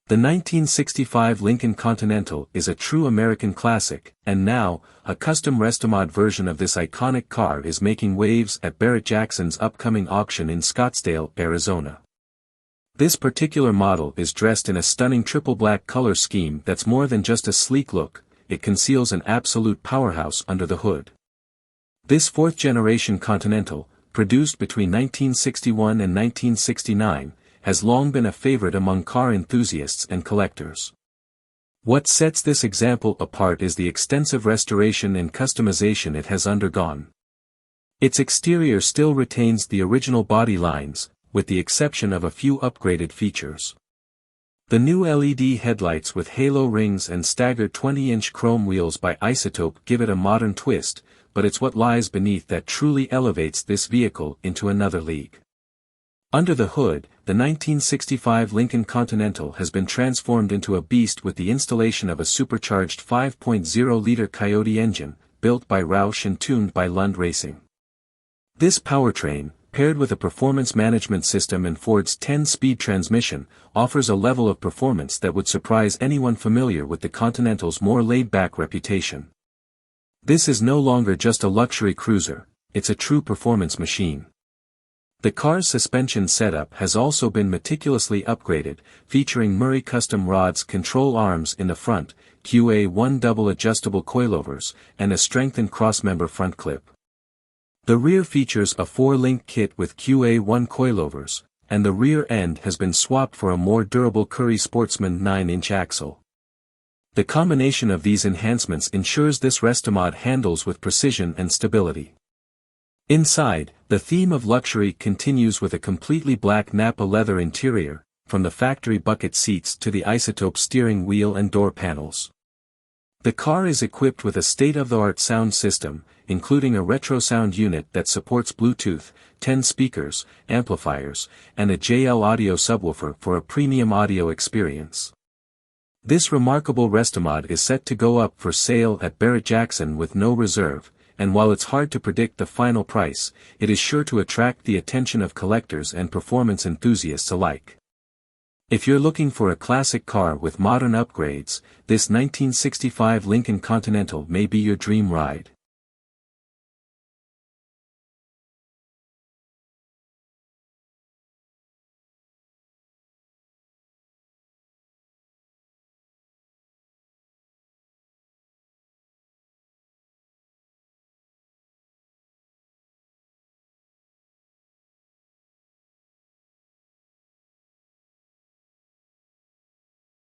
The 1965 Lincoln Continental is a true American classic, and now, a custom Restomod version of this iconic car is making waves at Barrett-Jackson's upcoming auction in Scottsdale, Arizona. This particular model is dressed in a stunning triple black color scheme that's more than just a sleek look, it conceals an absolute powerhouse under the hood. This fourth-generation Continental, produced between 1961 and 1969, has long been a favorite among car enthusiasts and collectors. What sets this example apart is the extensive restoration and customization it has undergone. Its exterior still retains the original body lines, with the exception of a few upgraded features. The new LED headlights with halo rings and staggered 20-inch chrome wheels by Isotope give it a modern twist, but it's what lies beneath that truly elevates this vehicle into another league. Under the hood, the 1965 Lincoln Continental has been transformed into a beast with the installation of a supercharged 5.0-liter Coyote engine, built by Roush and tuned by Lund Racing. This powertrain, paired with a performance management system and Ford's 10-speed transmission, offers a level of performance that would surprise anyone familiar with the Continental's more laid-back reputation. This is no longer just a luxury cruiser, it's a true performance machine. The car's suspension setup has also been meticulously upgraded, featuring Murray custom rods, control arms in the front, QA1 double adjustable coilovers, and a strengthened crossmember front clip. The rear features a 4-link kit with QA1 coilovers, and the rear end has been swapped for a more durable Currie Sportsman 9-inch axle. The combination of these enhancements ensures this Restomod handles with precision and stability. Inside, the theme of luxury continues with a completely black Napa leather interior, from the factory bucket seats to the Isotope steering wheel and door panels. The car is equipped with a state-of-the-art sound system, including a retro sound unit that supports Bluetooth, 10 speakers, amplifiers, and a JL audio subwoofer for a premium audio experience. This remarkable Restomod is set to go up for sale at Barrett-Jackson with no reserve, and while it's hard to predict the final price, it is sure to attract the attention of collectors and performance enthusiasts alike. If you're looking for a classic car with modern upgrades, this 1965 Lincoln Continental may be your dream ride.